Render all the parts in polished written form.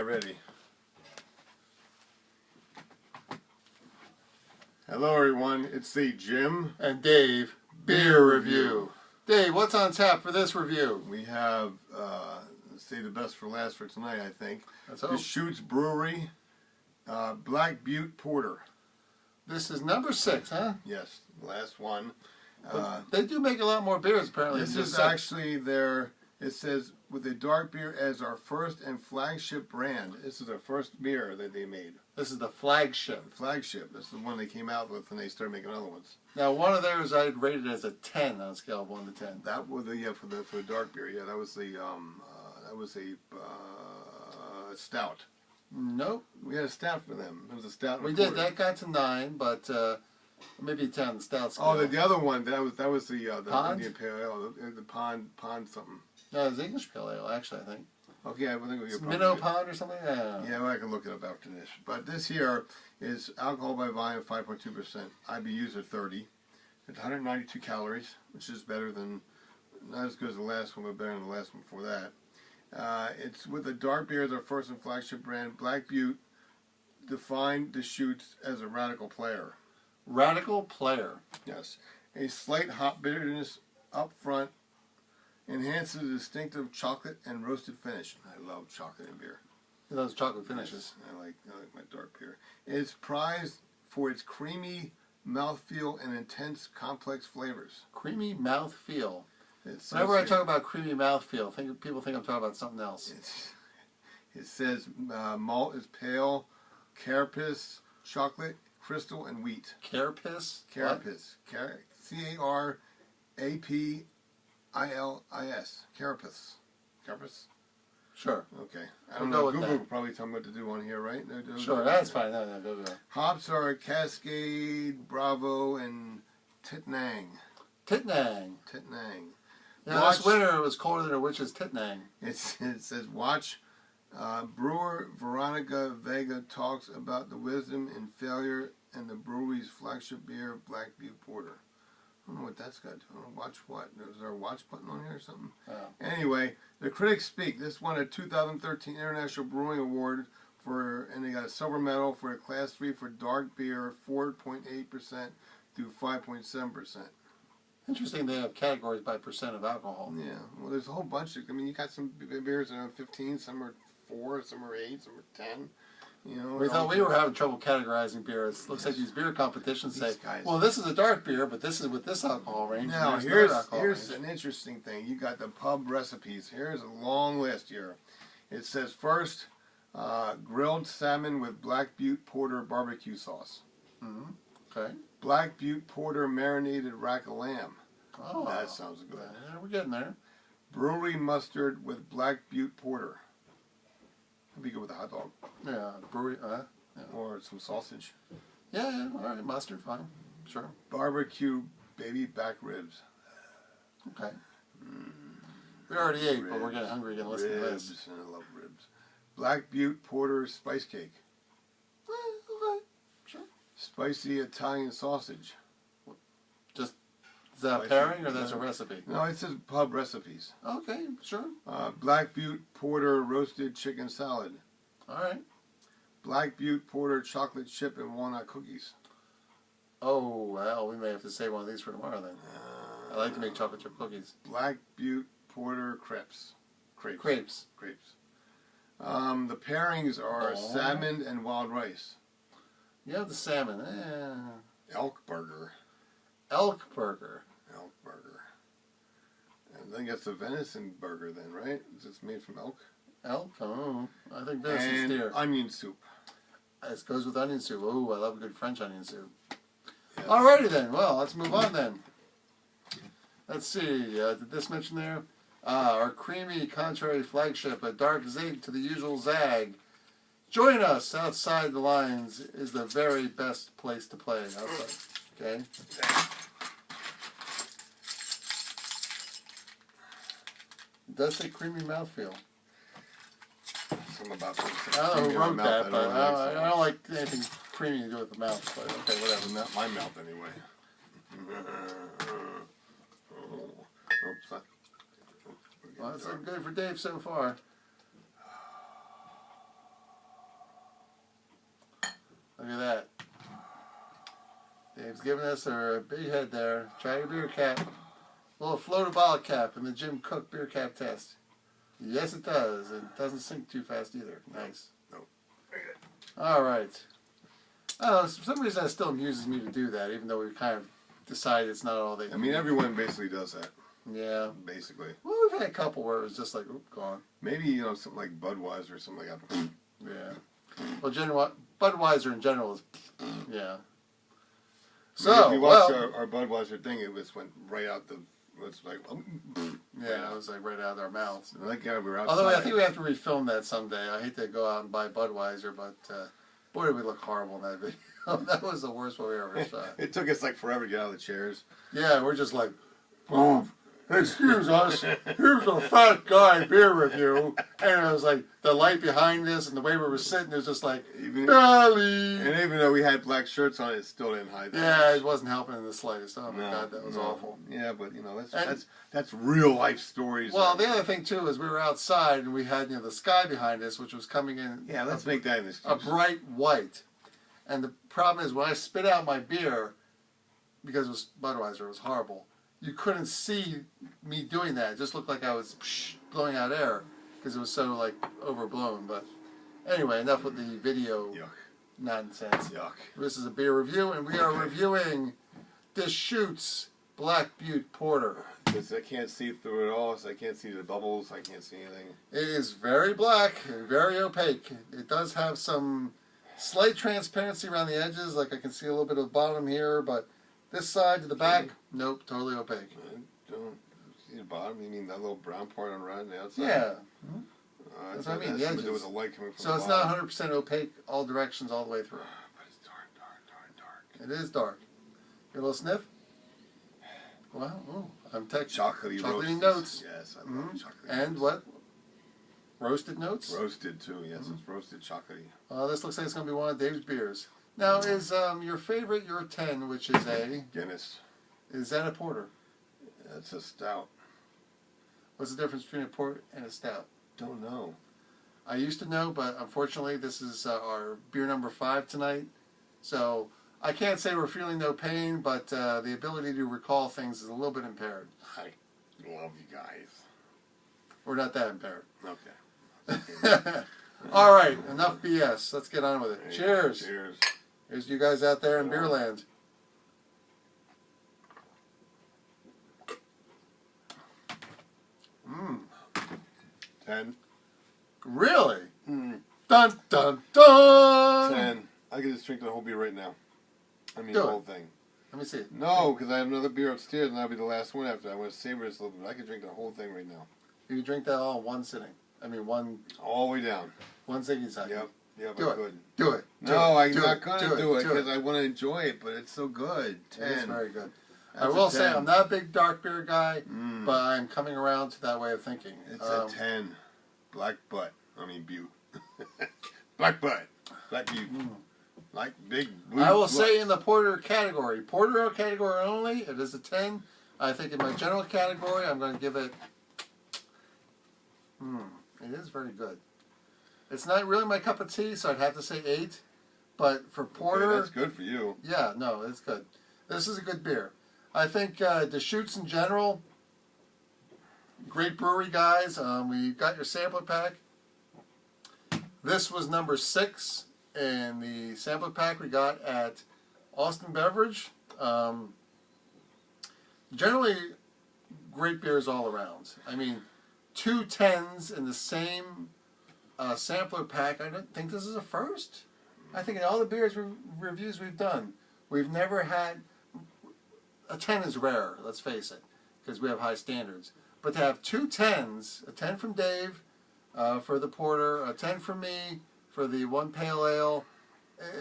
Ready. Hello everyone, it's the Jim and Dave beer review. Dave, what's on tap for this review? We have, say the best for last for tonight, I think. Let's hope. Deschutes Brewery, Black Butte Porter. This is number 6, huh? Yes, the last one. They do make a lot more beers apparently. This is actually their, it says, with the dark beer as our first and flagship brand. This is their first beer that they made. This is the flagship. Flagship. This is the one they came out with and they started making other ones. Now, one of theirs I'd rate it as a 10 on a scale of 1 to 10. That was the for the dark beer. Yeah, that was a stout. Nope. We had a stout for them. It was a stout. We did. That got to 9, but maybe 10 on the stout scale. Oh, the other one. That was the Pond? Indian Pale Ale. The pond something. No, it was English Pale Ale actually. I think. Okay, I think it's Minnow Pond or something. Yeah, well, I can look it up after this. But this here is alcohol by volume 5.2%. IBUs are 30. It's 192 calories, which is better than, not as good as the last one, but better than the last one before that. It's with the dark beer as our first and flagship brand. Black Butte defined Deschutes as a radical player. Radical player. Yes. A slight hop bitterness up front enhances the distinctive chocolate and roasted finish. I love chocolate in beer. Those chocolate finishes. Yes, I like my dark beer. It is prized for its creamy mouthfeel and intense, complex flavors. Creamy mouthfeel. Whenever I talk about creamy mouthfeel, people think I'm talking about something else. It says malt is pale, carapace, chocolate, crystal, and wheat. Carapace? Carapace. C-A-R-A-P-I-L-I-S. Carapace. Carapace? Sure. Okay. I don't know. Google will probably tell me what to do on here, right? Sure, that's fine. No, go. Hops are Cascade, Bravo, and Titnang. Titnang. Yeah, this winter it was colder than a witch's Titnang. It says, watch. Brewer Veronica Vega talks about the wisdom in failure and the brewery's flagship beer, Black Butte Porter. I don't know what that's got to do. Watch what? Is there a watch button on here or something? Oh. Anyway, the critics speak. This won a 2013 International Brewing Award and they got a silver medal for a Class 3 for dark beer, 4.8% to 5.7%. Interesting they have categories by percent of alcohol. Yeah, well, there's a whole bunch of, you got some beers that are 15, some are 4, some are 8, some are 10. You know, we thought we were having trouble categorizing beers. Looks like these beer competitions say, well, this is a dark beer, but this is with this alcohol range. Now, here's an interesting thing. You got the pub recipes. Here's a long list here. It says first, grilled salmon with Black Butte Porter barbecue sauce. Mm-hmm. Okay. Black Butte Porter marinated rack of lamb. Oh, that sounds good. Yeah, we're getting there. Brewery mustard with Black Butte Porter. That'd be good with a hot dog. Yeah, brewery, yeah. Or some sausage. Yeah, all right, mustard, fine, sure. Barbecue baby back ribs. Okay. We already ate, but we're getting hungry again listening to this. I love ribs. Black Butte Porter spice cake. Okay, sure. Spicy Italian sausage. Just, is that a pairing or that's a recipe? No, it says pub recipes. Okay, sure. Black Butte Porter roasted chicken salad. All right. Black Butte Porter chocolate chip and walnut cookies. Oh, well, we may have to save one of these for tomorrow then. I like to make chocolate chip cookies. Black Butte Porter crepes. Crepes. The pairings are salmon and wild rice. You have the salmon. Elk burger. And then gets the venison burger then, right? It's made from elk. Elk? Oh, I think venison's deer. And onion soup. This goes with onion soup. Oh, I love a good French onion soup. Yes. Alrighty then. Well, let's move on then. Let's see. Did this mention there? Our creamy, contrary flagship, a dark zig to the usual zag. Join us outside the lines is the very best place to play. Outside. Okay? It does say creamy mouthfeel. Something about this. I don't know who wrote that, but I don't like anything creamy to do with the mouth. But okay, whatever. Not my mouth anyway. Oops. Well, that's good for Dave so far. Dave's giving us a big head there. Try your beer cap. A little floater bottle cap in the Jimm Cook beer cap test. Yes, it does. It doesn't sink too fast either. Nice. Nope. All right. For some reason, that still amuses me to do that, even though we've kind of decided it's not all they I mean, everyone basically does that. Yeah. Basically. Well, we've had a couple where it was just like, oop, gone. Maybe, something like Budweiser or something like that. Yeah. Well, Budweiser in general is, yeah. So, if you watched our Budweiser thing, it just went right out the, it's like, yeah, it was like right out of our mouths. Like, yeah, we were outside. Although I think we have to refilm that someday. I hate to go out and buy Budweiser, but boy, did we look horrible in that video. That was the worst one we ever shot. It took us like forever to get out of the chairs. Yeah, we're just like, boom. Excuse us, here's a fat guy beer review. And it was like the light behind us and the way we were sitting, it was just like, belly. And even though we had black shirts on, it still didn't hide that. Yeah, it wasn't helping in the slightest. Oh my God, that was awful. Yeah, but that's real life stories. Well, the other thing too is we were outside and we had the sky behind us, which was coming in. Yeah, let's make that an excuse. A bright white. And the problem is when I spit out my beer, because it was Budweiser, it was horrible. You couldn't see me doing that. It just looked like I was blowing out air because it was so like overblown. But anyway, enough with the video nonsense. Yuck. This is a beer review, and we are reviewing Deschutes Black Butte Porter. Because I can't see through it all, so I can't see the bubbles. I can't see anything. It is very black and very opaque. It does have some slight transparency around the edges, like I can see a little bit of the bottom here, but this side to the back, nope, totally opaque. I don't see the bottom. You mean that little brown part on the outside? Yeah. That's what I mean, the edges. There was a light coming from so the it's bottom. not 100% opaque all directions all the way through. But it's dark. It is dark. Get a little sniff? Wow, ooh, I'm Chocolatey notes. Yes, I love chocolatey And notes. what? Roasted notes? Roasted too, yes. It's roasted chocolatey. This looks like it's going to be one of Dave's beers. Now, is your favorite your 10, which is a... Guinness. Is that a porter? It's a stout. What's the difference between a port and a stout? Don't know. I used to know, but unfortunately this is our beer number 5 tonight. So I can't say we're feeling no pain, but the ability to recall things is a little bit impaired. I love you guys. We're not that impaired. Okay. All right, enough BS. Let's get on with it. Hey, Cheers. Cheers. Here's you guys out there in Beerland. Mmm. 10. Really? Mm. Dun, dun, dun! 10. I could just drink the whole beer right now. I mean, Do the it. whole thing. Let me see it. No, because I have another beer upstairs, and that'll be the last one after. I want to savor this a little bit. I could drink the whole thing right now. You can drink that all in one sitting. I mean, one All the way down. ziggy second. Yep. Yep, Do I it. could. Do it. No, I'm not going to do it because I want to enjoy it, but it's so good. 10. It is very good. That's I will a say 10. I'm not a big dark beer guy, Mm. but I'm coming around to that way of thinking. It's a 10. Black butt. I mean, Butte. Black butt. Black Butte. Like big blue. I will say in the porter category only, it is a 10. I think in my general category, I'm going to give it... it is very good. It's not really my cup of tea, so I'd have to say 8. But for porter... Okay, that's good for you. Yeah, no, it's good. This is a good beer. I think Deschutes in general, great brewery, guys. We got your sampler pack. This was number 6 in the sampler pack we got at Austin Beverage. Generally, great beers all around. I mean, 2 10s in the same sampler pack. I don't think this is a first. I think in all the beers reviews we've done, we've never had... A 10 is rare, let's face it, because we have high standards. But to have 2 10s, a 10 from Dave for the porter, a 10 from me for the 1 pale ale,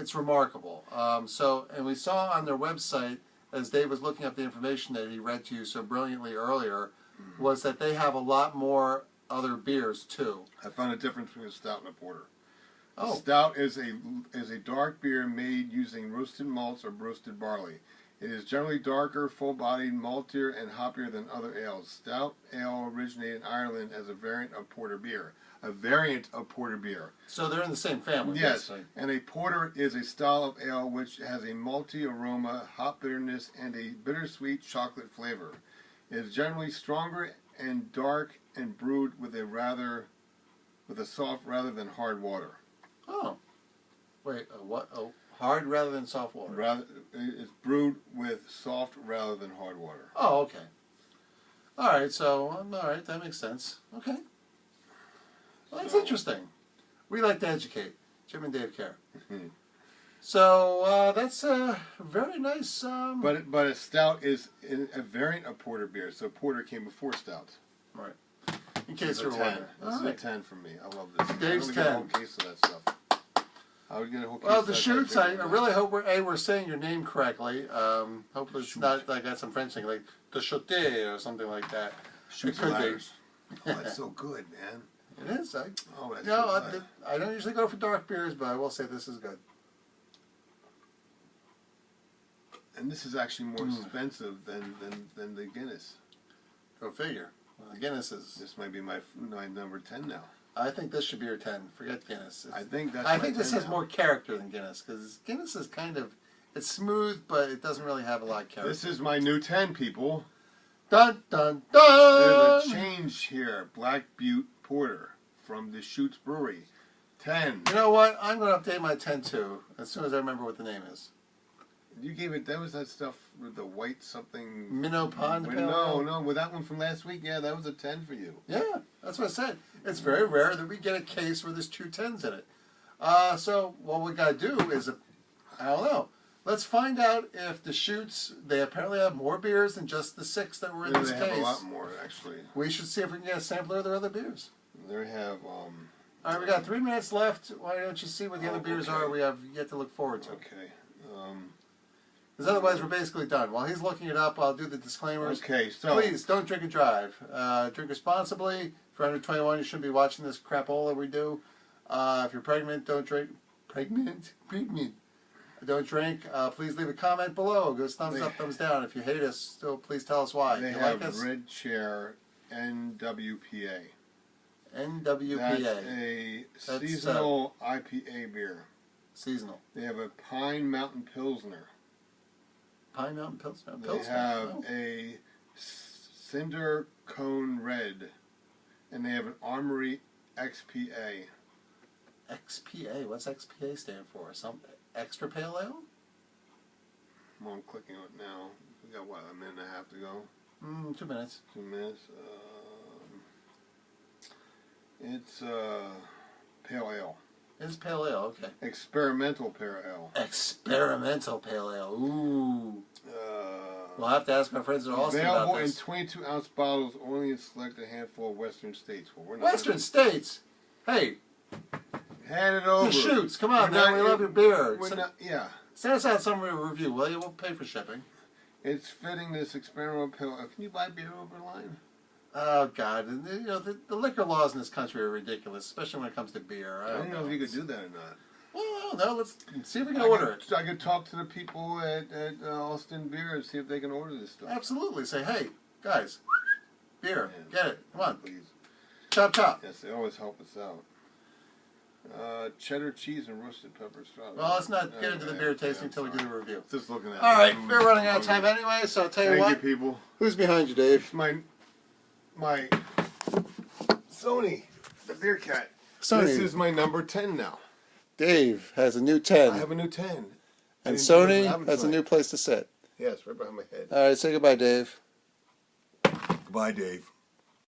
it's remarkable. And we saw on their website, as Dave was looking up the information that he read to you so brilliantly earlier, was that they have a lot more other beers too. I found a difference between a stout and a porter. Oh. A stout is a dark beer made using roasted malts or roasted barley. It is generally darker, full-bodied, maltier, and hoppier than other ales. Stout ale originated in Ireland as a variant of porter beer. a variant of porter beer. So they're in the same family. Yes, basically. and a porter is a style of ale which has a malty aroma, hop bitterness, and a bittersweet chocolate flavor. It is generally stronger and dark and brewed with a soft rather than hard water. Oh, wait, what? Oh, hard rather than soft water. It's brewed with soft rather than hard water. Oh, okay. All right, so all right, that makes sense. Okay, well, that's interesting. We like to educate. Jim and Dave care. So that's very nice. But a stout is a variant of porter beer, so porter came before stout. Right. In case This you're is a 10. wondering. This is All a right. 10 for me. I love this. Dave's I would get a whole 10. case of that stuff. I would get a whole case Well, of the that. Shoots, I really hope we're saying your name correctly. Hopefully it's not like I got some French thing like Deschutes or something like that. Shoots It could be. ladders. Oh, that's so good, man. It is. Oh, that's You know, so good. I don't usually go for dark beers, but I will say this is good. And this is actually more expensive than the Guinness. Go figure. Well, Guinness is. This might be my number 10 now. I think this should be your 10. Forget Guinness. I think that's. I my think this 10 has now. more character than Guinness because Guinness is kind of it's smooth, but it doesn't really have a lot of character. This is my new 10, people. Dun dun dun. There's a change here. Black Butte Porter from Deschutes Brewery. 10. You know what? I'm going to update my 10 too as soon as I remember what the name is. You gave it. That was that stuff with the white something. Minnow Pond Pale No, Ale? no. With that one from last week, yeah, that was a 10 for you. Yeah, that's what I said. It's very rare that we get a case where there's 2 10s in it. So what we got to do is, I don't know. Let's find out if the Shoots, they apparently have more beers than just the 6 that were in Yeah, this they case. have a lot more, actually. We should see if we can get a sampler of their other beers. They have. All right, we got 3 minutes left. Why don't you see what the other beers okay. are we have yet to look forward to? Okay. Because otherwise we're basically done. While he's looking it up, I'll do the disclaimers. Okay. So. Please, don't drink and drive. Drink responsibly. If you're under 21, you shouldn't be watching this crapola we do. If you're pregnant, don't drink. Pregnant? Don't drink. Please leave a comment below. Give us thumbs up, thumbs down. If you hate us, still please tell us why. They you have like us? Red Chair NWPA. NWPA. That's a seasonal IPA beer. Seasonal. They have a Pine Mountain Pilsner. Pine Mountain Pilsner. They have a Cinder Cone Red. And they have an Armory XPA. XPA. What's XPA stand for? Some extra pale ale? Well, I'm clicking on it now. We got, what, a minute and a half to go? 2 minutes. 2 minutes. It's pale ale. It's pale ale, okay. Experimental pale ale. Experimental pale ale. Ooh. We'll have to ask our friends at Austin about Available in this. 22-ounce bottles only in selected handful of Western states. Well, we're not Western states? Hey, hand it over. the Shoots. Come on, We're man. not- We love your beer. We're not, yeah. Send us out some review, will you? We'll pay for shipping. It's fitting this experimental pale ale. Can you buy beer over the line? Oh, God. And, you know, the liquor laws in this country are ridiculous, especially when it comes to beer. I don't know if you could do that or not. Well, I don't know. Let's see if we can order it. I could talk to the people at Austin Beer and see if they can order this stuff. Absolutely. Say, hey, guys, beer. Yeah. Get it. Come on. Please. Chop, chop. Yes, they always help us out. Cheddar cheese and roasted pepper strawberry. Well, let's not get into the beer tasting until we do the review. Just looking at All right, food. we're running out of time anyway, so I'll tell you Thank what. you, people. Who's behind you, Dave? It's my Sony, the beer cat. Sony. This is my number 10 now. Dave has a new 10. I have a new 10. And I didn't Sony have it has a tonight. new place to sit. Yes, right behind my head. All right, say goodbye, Dave. Goodbye, Dave.